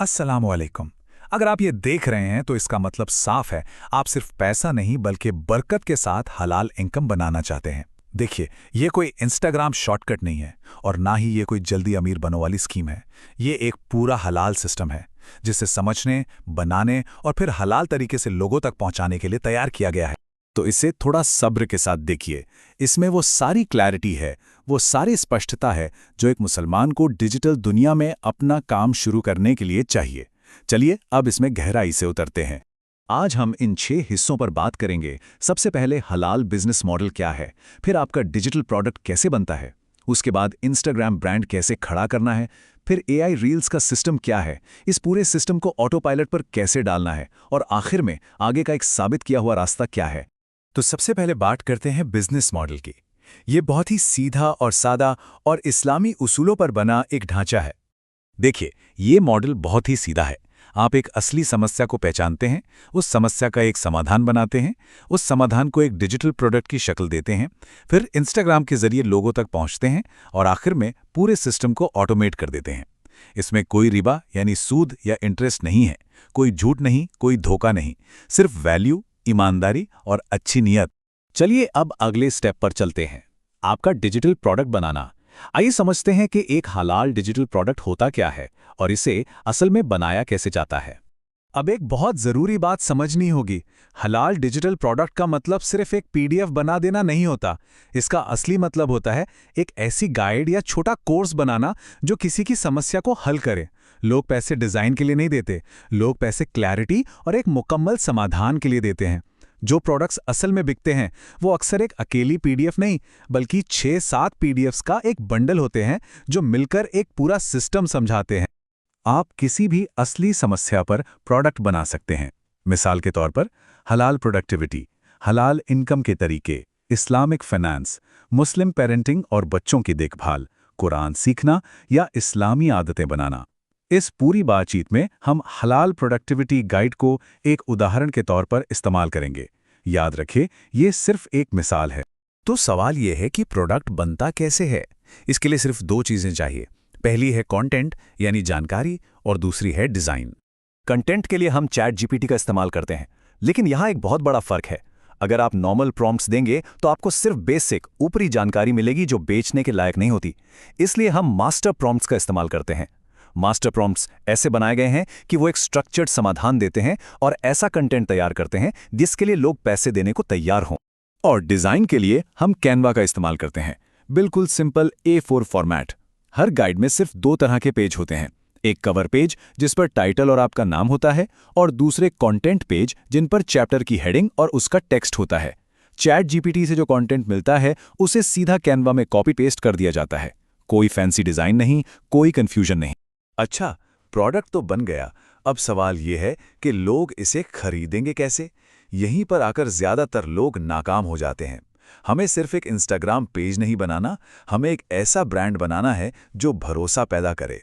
अस्सलामुअलैकुम। अगर आप ये देख रहे हैं तो इसका मतलब साफ है, आप सिर्फ पैसा नहीं बल्कि बरकत के साथ हलाल इनकम बनाना चाहते हैं। देखिए, ये कोई इंस्टाग्राम शॉर्टकट नहीं है और ना ही ये कोई जल्दी अमीर बनो वाली स्कीम है। ये एक पूरा हलाल सिस्टम है जिसे समझने, बनाने और फिर हलाल तरीके से लोगों तक पहुंचाने के लिए तैयार किया गया है। तो इसे थोड़ा सब्र के साथ देखिए। इसमें वो सारी क्लैरिटी है, वो सारी स्पष्टता है जो एक मुसलमान को डिजिटल दुनिया में अपना काम शुरू करने के लिए चाहिए। चलिए अब इसमें गहराई से उतरते हैं। आज हम इन 6 हिस्सों पर बात करेंगे। सबसे पहले हलाल बिजनेस मॉडल क्या है, फिर आपका डिजिटल प्रोडक्ट कैसे बनता है, उसके बाद इंस्टाग्राम ब्रांड कैसे खड़ा करना है, फिर एआई रील्स का सिस्टम क्या है, इस पूरे सिस्टम को ऑटो पायलट पर कैसे डालना है, और आखिर में आगे का एक साबित किया हुआ रास्ता क्या है। तो सबसे पहले बात करते हैं बिजनेस मॉडल की। ये बहुत ही सीधा और सादा और इस्लामी उसूलों पर बना एक ढांचा है। देखिए, ये मॉडल बहुत ही सीधा है। आप एक असली समस्या को पहचानते हैं, उस समस्या का एक समाधान बनाते हैं, उस समाधान को एक डिजिटल प्रोडक्ट की शक्ल देते हैं, फिर इंस्टाग्राम के जरिए लोगों तक पहुंचते हैं और आखिर में पूरे सिस्टम को ऑटोमेट कर देते हैं। इसमें कोई रिबा यानी सूद या इंटरेस्ट नहीं है, कोई झूठ नहीं, कोई धोखा नहीं, सिर्फ वैल्यू, ईमानदारी और अच्छी नीयत। चलिए अब अगले स्टेप पर चलते हैं, आपका डिजिटल प्रोडक्ट बनाना। आइए समझते हैं कि एक हलाल डिजिटल प्रोडक्ट होता क्या है और इसे असल में बनाया कैसे जाता है। अब एक बहुत ज़रूरी बात समझनी होगी। हलाल डिजिटल प्रोडक्ट का मतलब सिर्फ एक पीडीएफ बना देना नहीं होता। इसका असली मतलब होता है एक ऐसी गाइड या छोटा कोर्स बनाना जो किसी की समस्या को हल करे। लोग पैसे डिज़ाइन के लिए नहीं देते, लोग पैसे क्लैरिटी और एक मुकम्मल समाधान के लिए देते हैं। जो प्रोडक्ट्स असल में बिकते हैं वो अक्सर एक अकेली पीडीएफ नहीं बल्कि 6-7 पीडीएफ्स का एक बंडल होते हैं जो मिलकर एक पूरा सिस्टम समझाते हैं। आप किसी भी असली समस्या पर प्रोडक्ट बना सकते हैं। मिसाल के तौर पर हलाल प्रोडक्टिविटी, हलाल इनकम के तरीके, इस्लामिक फाइनेंस, मुस्लिम पेरेंटिंग और बच्चों की देखभाल, कुरान सीखना या इस्लामी आदतें बनाना। इस पूरी बातचीत में हम हलाल प्रोडक्टिविटी गाइड को एक उदाहरण के तौर पर इस्तेमाल करेंगे। याद रखें, ये सिर्फ एक मिसाल है। तो सवाल ये है कि प्रोडक्ट बनता कैसे है। इसके लिए सिर्फ 2 चीज़ें चाहिए। पहली है कंटेंट यानी जानकारी और दूसरी है डिज़ाइन। कंटेंट के लिए हम चैट जीपीटी का इस्तेमाल करते हैं, लेकिन यहाँ एक बहुत बड़ा फ़र्क है। अगर आप नॉर्मल प्रॉम्प्ट्स देंगे तो आपको सिर्फ बेसिक ऊपरी जानकारी मिलेगी जो बेचने के लायक नहीं होती। इसलिए हम मास्टर प्रॉम्प्ट्स का इस्तेमाल करते हैं। मास्टर प्रॉम्प्ट्स ऐसे बनाए गए हैं कि वो एक स्ट्रक्चर्ड समाधान देते हैं और ऐसा कंटेंट तैयार करते हैं जिसके लिए लोग पैसे देने को तैयार हों। और डिज़ाइन के लिए हम कैनवा का इस्तेमाल करते हैं। बिल्कुल सिंपल A4 फॉर्मेट। हर गाइड में सिर्फ 2 तरह के पेज होते हैं, एक कवर पेज जिस पर टाइटल और आपका नाम होता है और दूसरे कंटेंट पेज जिन पर चैप्टर की हेडिंग और उसका टेक्स्ट होता है। चैट जीपीटी से जो कंटेंट मिलता है उसे सीधा कैनवा में कॉपी पेस्ट कर दिया जाता है। कोई फैंसी डिज़ाइन नहीं, कोई कन्फ्यूजन नहीं। अच्छा, प्रोडक्ट तो बन गया। अब सवाल यह है कि लोग इसे खरीदेंगे कैसे। यहीं पर आकर ज़्यादातर लोग नाकाम हो जाते हैं। हमें सिर्फ एक इंस्टाग्राम पेज नहीं बनाना, हमें एक ऐसा ब्रांड बनाना है जो भरोसा पैदा करे।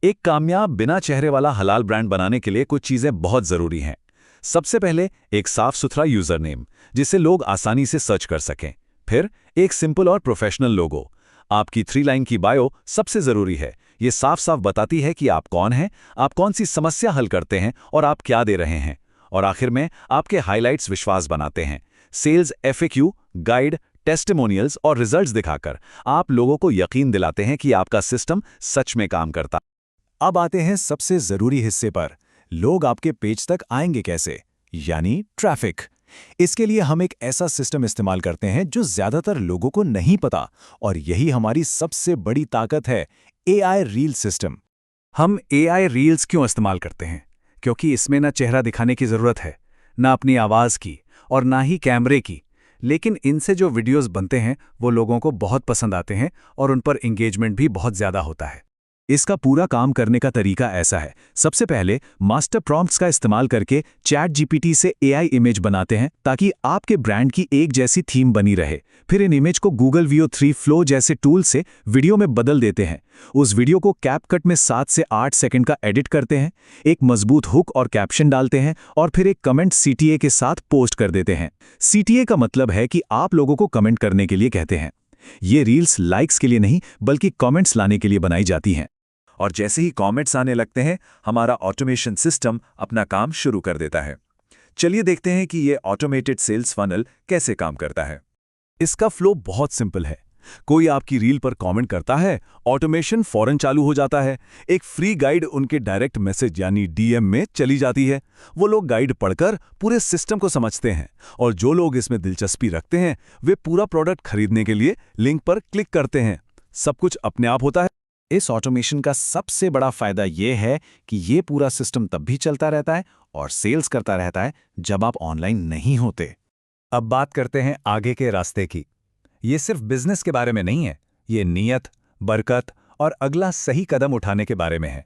एक कामयाब बिना चेहरे वाला हलाल ब्रांड बनाने के लिए कुछ चीज़ें बहुत ज़रूरी हैं। सबसे पहले एक साफ सुथरा यूज़र नेम जिसे लोग आसानी से सर्च कर सकें। फिर एक सिंपल और प्रोफेशनल लोगो। आपकी 3 लाइन की बायो सबसे ज़रूरी है। ये साफ साफ बताती है कि आप कौन हैं, आप कौन सी समस्या हल करते हैं और आप क्या दे रहे हैं। और आखिर में आपके हाइलाइट्स विश्वास बनाते हैं। सेल्स FAQ, गाइड, टेस्टिमोनियल्स और रिजल्ट्स दिखाकर आप लोगों को यकीन दिलाते हैं कि आपका सिस्टम सच में काम करता। अब आते हैं सबसे ज़रूरी हिस्से पर, लोग आपके पेज तक आएंगे कैसे, यानी ट्रैफिक। इसके लिए हम एक ऐसा सिस्टम इस्तेमाल करते हैं जो ज़्यादातर लोगों को नहीं पता, और यही हमारी सबसे बड़ी ताकत है, AI रील सिस्टम। हम AI रील्स क्यों इस्तेमाल करते हैं? क्योंकि इसमें ना चेहरा दिखाने की ज़रूरत है, ना अपनी आवाज़ की और ना ही कैमरे की। लेकिन इनसे जो वीडियोस बनते हैं वो लोगों को बहुत पसंद आते हैं और उन पर एंगेजमेंट भी बहुत ज़्यादा होता है। इसका पूरा काम करने का तरीका ऐसा है। सबसे पहले मास्टर प्रॉम्प्ट्स का इस्तेमाल करके चैट जीपीटी से AI इमेज बनाते हैं ताकि आपके ब्रांड की एक जैसी थीम बनी रहे। फिर इन इमेज को गूगल Veo 3 फ्लो जैसे टूल से वीडियो में बदल देते हैं। उस वीडियो को कैपकट में 7 से 8 सेकंड का एडिट करते हैं, एक मजबूत हुक और कैप्शन डालते हैं और फिर एक कमेंट CTA के साथ पोस्ट कर देते हैं। CTA का मतलब है कि आप लोगों को कमेंट करने के लिए कहते हैं। ये रील्स लाइक्स के लिए नहीं बल्कि कमेंट्स लाने के लिए बनाई जाती हैं। और जैसे ही कमेंट्स आने लगते हैं, हमारा ऑटोमेशन सिस्टम अपना काम शुरू कर देता है। चलिए देखते हैं कि ये ऑटोमेटेड सेल्स फनल कैसे काम करता है। इसका फ्लो बहुत सिंपल है। कोई आपकी रील पर कमेंट करता है, ऑटोमेशन फौरन चालू हो जाता है। एक फ्री गाइड उनके डायरेक्ट मैसेज यानी डीएम में चली जाती है। वो लोग गाइड पढ़कर पूरे सिस्टम को समझते हैं और जो लोग इसमें दिलचस्पी रखते हैं वे पूरा प्रोडक्ट खरीदने के लिए लिंक पर क्लिक करते हैं। सब कुछ अपने आप होता है। इस ऑटोमेशन का सबसे बड़ा फायदा ये है कि ये पूरा सिस्टम तब भी चलता रहता है और सेल्स करता रहता है जब आप ऑनलाइन नहीं होते। अब बात करते हैं आगे के रास्ते की। ये सिर्फ बिजनेस के बारे में नहीं है, ये नीयत, बरकत और अगला सही कदम उठाने के बारे में है।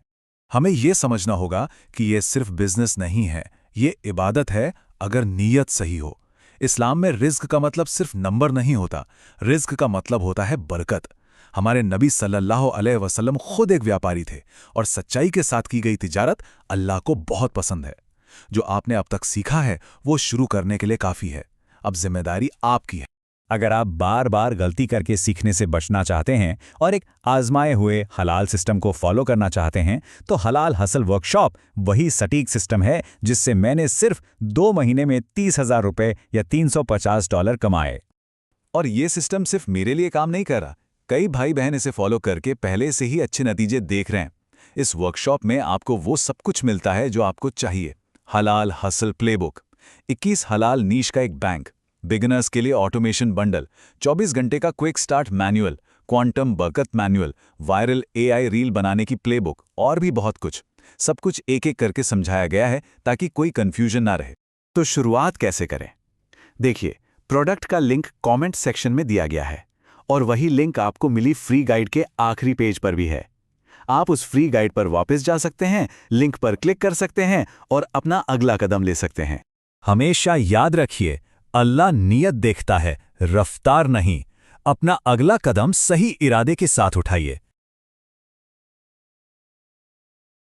हमें ये समझना होगा कि ये सिर्फ बिजनेस नहीं है, ये इबादत है अगर नीयत सही हो। इस्लाम में रिज्क का मतलब सिर्फ नंबर नहीं होता, रिज्क का मतलब होता है बरकत। हमारे नबी सल्लल्लाहु अलैहि वसल्लम खुद एक व्यापारी थे और सच्चाई के साथ की गई तिजारत अल्लाह को बहुत पसंद है। जो आपने अब तक सीखा है वो शुरू करने के लिए काफ़ी है। अब जिम्मेदारी आपकी है। अगर आप बार बार गलती करके सीखने से बचना चाहते हैं और एक आजमाए हुए हलाल सिस्टम को फॉलो करना चाहते हैं तो हलाल हसल वर्कशॉप वही सटीक सिस्टम है जिससे मैंने सिर्फ 2 महीने में 30,000 रुपये या $350 कमाए। और ये सिस्टम सिर्फ मेरे लिए काम नहीं कर रहा, कई भाई बहन इसे फॉलो करके पहले से ही अच्छे नतीजे देख रहे हैं। इस वर्कशॉप में आपको वो सब कुछ मिलता है जो आपको चाहिए। हलाल हसल प्लेबुक, 21 हलाल नीश का एक बैंक, बिगिनर्स के लिए ऑटोमेशन बंडल, 24 घंटे का क्विक स्टार्ट मैनुअल, क्वांटम बरकत मैनुअल, वायरल एआई रील बनाने की प्लेबुक और भी बहुत कुछ। सब कुछ एक एक करके समझाया गया है ताकि कोई कंफ्यूजन ना रहे। तो शुरुआत कैसे करें? देखिए, प्रोडक्ट का लिंक कमेंट सेक्शन में दिया गया है और वही लिंक आपको मिली फ्री गाइड के आखिरी पेज पर भी है। आप उस फ्री गाइड पर वापस जा सकते हैं, लिंक पर क्लिक कर सकते हैं और अपना अगला कदम ले सकते हैं। हमेशा याद रखिए, अल्लाह नियत देखता है, रफ्तार नहीं। अपना अगला कदम सही इरादे के साथ उठाइए।